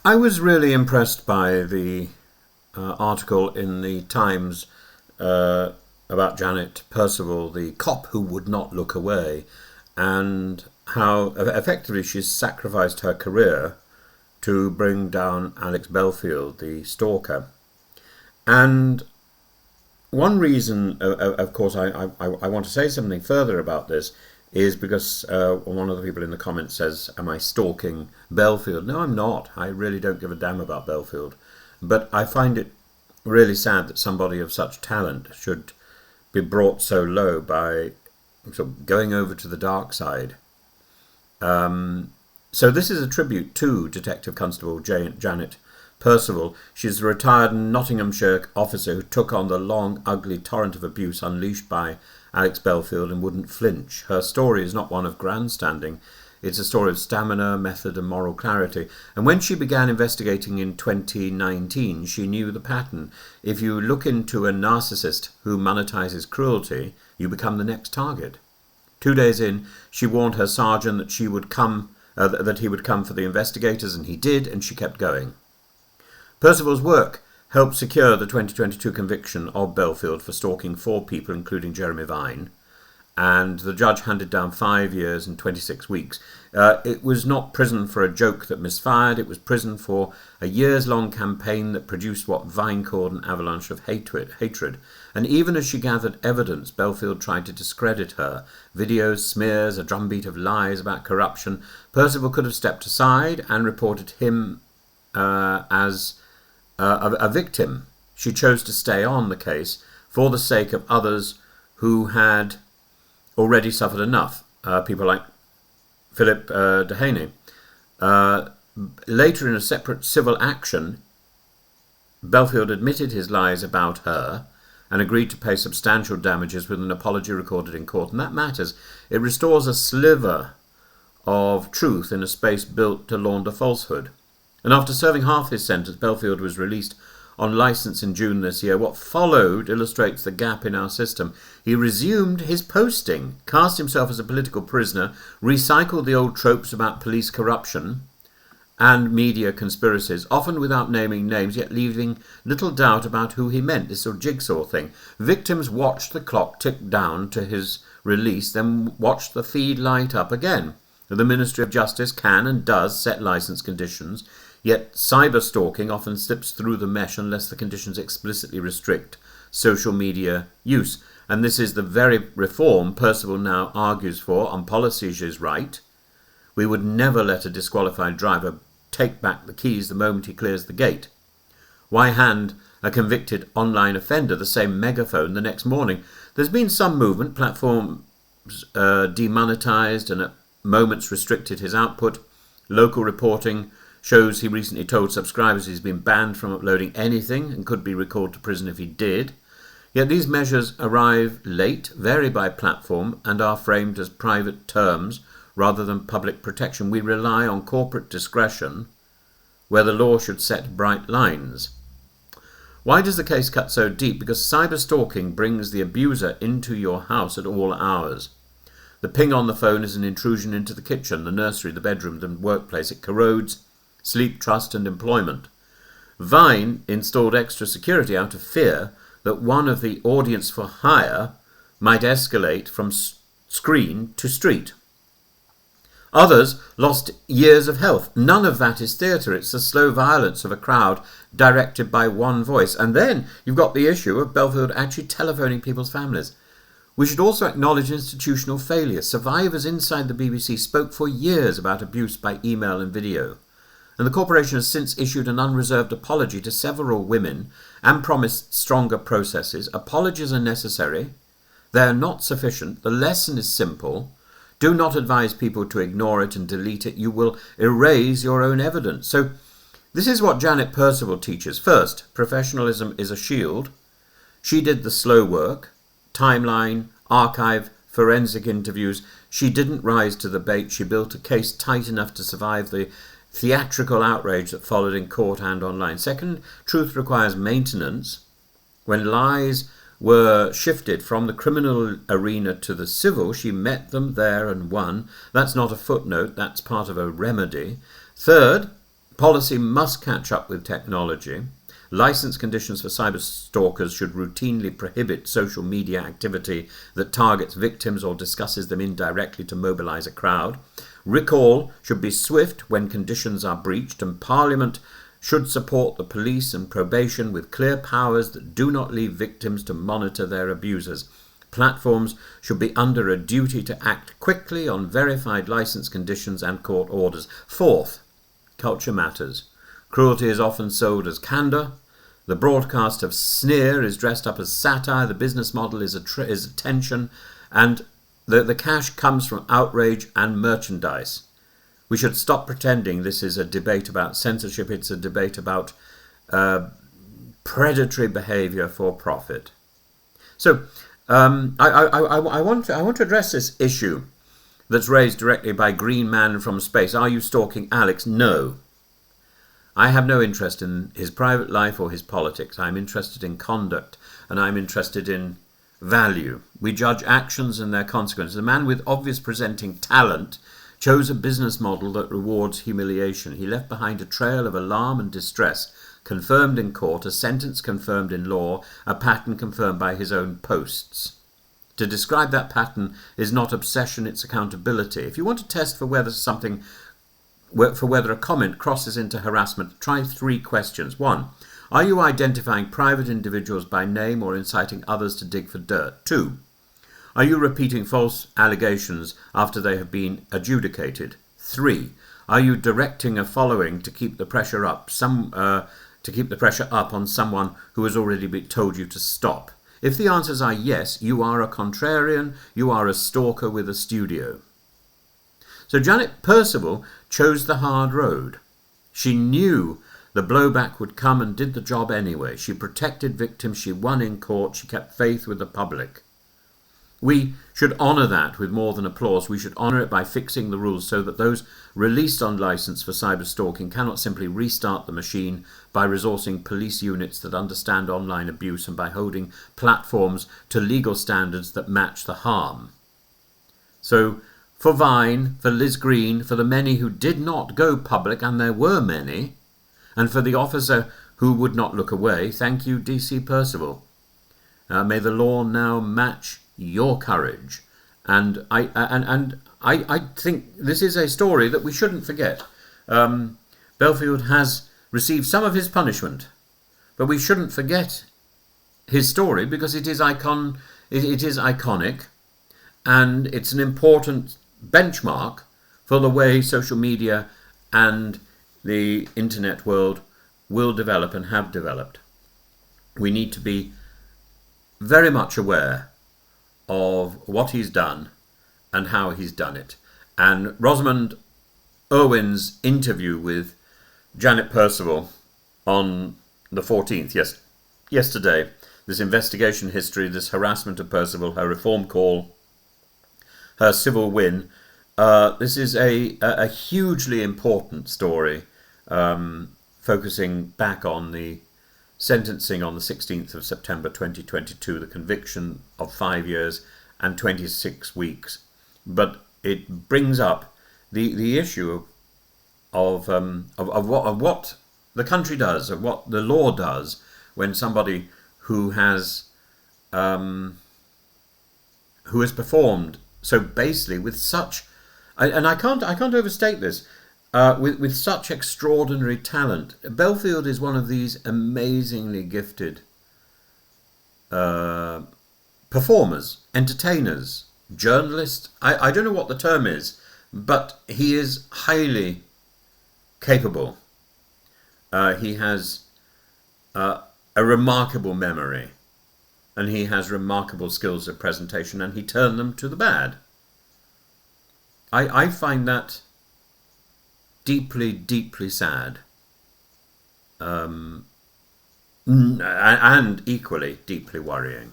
I was really impressed by the article in the Times about Janet Percival, the cop who would not look away, and how effectively she's sacrificed her career to bring down Alex Belfield, the stalker. And one reason, of course, I want to say something further about this is because one of the people in the comments says, am I stalking Belfield? No, I'm not. I really don't give a damn about Belfield. But I find it really sad that somebody of such talent should be brought so low by sort of going over to the dark side. So this is a tribute to Detective Constable Janet Percival. She's a retired Nottinghamshire officer who took on the long, ugly torrent of abuse unleashed by Alex Belfield and wouldn't flinch. Her story is not one of grandstanding. It's a story of stamina, method and moral clarity. And when she began investigating in 2019, she knew the pattern. If you look into a narcissist who monetizes cruelty, you become the next target. 2 days in, she warned her sergeant that he would come for the investigators, and he did, and she kept going. Percival's work helped secure the 2022 conviction of Belfield for stalking 4 people, including Jeremy Vine, and the judge handed down 5 years and 26 weeks. It was not prison for a joke that misfired, it was prison for a years-long campaign that produced what Vine called an avalanche of hatred. And even as she gathered evidence, Belfield tried to discredit her. Videos, smears, a drumbeat of lies about corruption. Percival could have stepped aside and reported him as a victim. She chose to stay on the case for the sake of others who had already suffered enough. People like Philip Dehaney. Later, in a separate civil action, Belfield admitted his lies about her and agreed to pay substantial damages with an apology recorded in court. And that matters. It restores a sliver of truth in a space built to launder falsehood. And after serving half his sentence, Belfield was released on licence in June this year. What followed illustrates the gap in our system. He resumed his posting, cast himself as a political prisoner, recycled the old tropes about police corruption and media conspiracies, often without naming names, yet leaving little doubt about who he meant, this sort of jigsaw thing. Victims watched the clock tick down to his release, then watched the feed light up again. The Ministry of Justice can and does set licence conditions, yet cyberstalking often slips through the mesh unless the conditions explicitly restrict social media use. And this is the very reform Percival now argues for on policies is right. We would never let a disqualified driver take back the keys the moment he clears the gate. Why hand a convicted online offender the same megaphone the next morning? There's been some movement. Platforms demonetized and at moments restricted his output. Local reporting shows he recently told subscribers he's been banned from uploading anything and could be recalled to prison if he did. Yet these measures arrive late, vary by platform, and are framed as private terms rather than public protection. We rely on corporate discretion where the law should set bright lines. Why does the case cut so deep? Because cyberstalking brings the abuser into your house at all hours. The ping on the phone is an intrusion into the kitchen, the nursery, the bedroom, the workplace. It corrodes sleep, trust and employment. Vine installed extra security out of fear that one of the audience for hire might escalate from screen to street. Others lost years of health. None of that is theatre. It's the slow violence of a crowd directed by one voice. And then you've got the issue of Belfield actually telephoning people's families. We should also acknowledge institutional failure. Survivors inside the BBC spoke for years about abuse by email and video. And the corporation has since issued an unreserved apology to several women and promised stronger processes. Apologies are necessary. They are not sufficient. The lesson is simple. Do not advise people to ignore it and delete it. You will erase your own evidence. So this is what Janet Percival teaches. First, professionalism is a shield. She did the slow work, timeline, archive, forensic interviews. She didn't rise to the bait. She built a case tight enough to survive the theatrical outrage that followed in court and online. Second, truth requires maintenance. When lies were shifted from the criminal arena to the civil, she met them there and won. That's not a footnote, that's part of a remedy. Third, Policy must catch up with technology. License conditions for cyberstalkers should routinely prohibit social media activity that targets victims or discusses them indirectly to mobilize a crowd. Recall should be swift when conditions are breached, and Parliament should support the police and probation with clear powers that do not leave victims to monitor their abusers. Platforms should be under a duty to act quickly on verified license conditions and court orders. Fourth, culture matters. Cruelty is often sold as candour. The broadcast of sneer is dressed up as satire. The business model is attention, and the cash comes from outrage and merchandise. We should stop pretending this is a debate about censorship. It's a debate about predatory behaviour for profit. So I want to address this issue that's raised directly by Green Man from Space. Are you stalking Alex? No. I have no interest in his private life or his politics. I'm interested in conduct, and I'm interested in value. We judge actions and their consequences. The man with obvious presenting talent chose a business model that rewards humiliation. He left behind a trail of alarm and distress, confirmed in court, a sentence confirmed in law, a pattern confirmed by his own posts. To describe that pattern is not obsession, it's accountability. If you want to test for whether a comment crosses into harassment, try 3 questions. 1. Are you identifying private individuals by name or inciting others to dig for dirt? 2. Are you repeating false allegations after they have been adjudicated? 3. Are you directing a following to keep the pressure up? On someone who has already been told you to stop? If the answers are yes, you are a contrarian, you are a stalker with a studio. So Janet Percival chose the hard road. She knew the blowback would come and did the job anyway. She protected victims, she won in court, she kept faith with the public. We should honour that with more than applause. We should honour it by fixing the rules so that those released on licence for cyberstalking cannot simply restart the machine by resourcing police units that understand online abuse and by holding platforms to legal standards that match the harm. So, for Vine, for Liz Green, for the many who did not go public, and there were many, and for the officer who would not look away, thank you, DC Percival. May the law now match your courage. And I think this is a story that we shouldn't forget. Belfield has received some of his punishment, but we shouldn't forget his story because it is iconic, and it's an important benchmark for the way social media and the internet world will develop and have developed. We need to be very much aware of what he's done and how he's done it. And Rosamund Irwin's interview with Janet Percival on the 14th, yesterday, this investigation history, this harassment of Percival, her reform call, her civil win, this is a hugely important story, focusing back on the sentencing on the 16th of September 2022, the conviction of 5 years and 26 weeks. But it brings up the issue of what the country does, of what the law does when somebody who has performed so basely with such, and I can't overstate this, with such extraordinary talent. Belfield is one of these amazingly gifted performers, entertainers, journalists. I don't know what the term is, but he is highly capable. He has a remarkable memory, and he has remarkable skills of presentation, and he turned them to the bad. I find that deeply, deeply sad, and equally deeply worrying.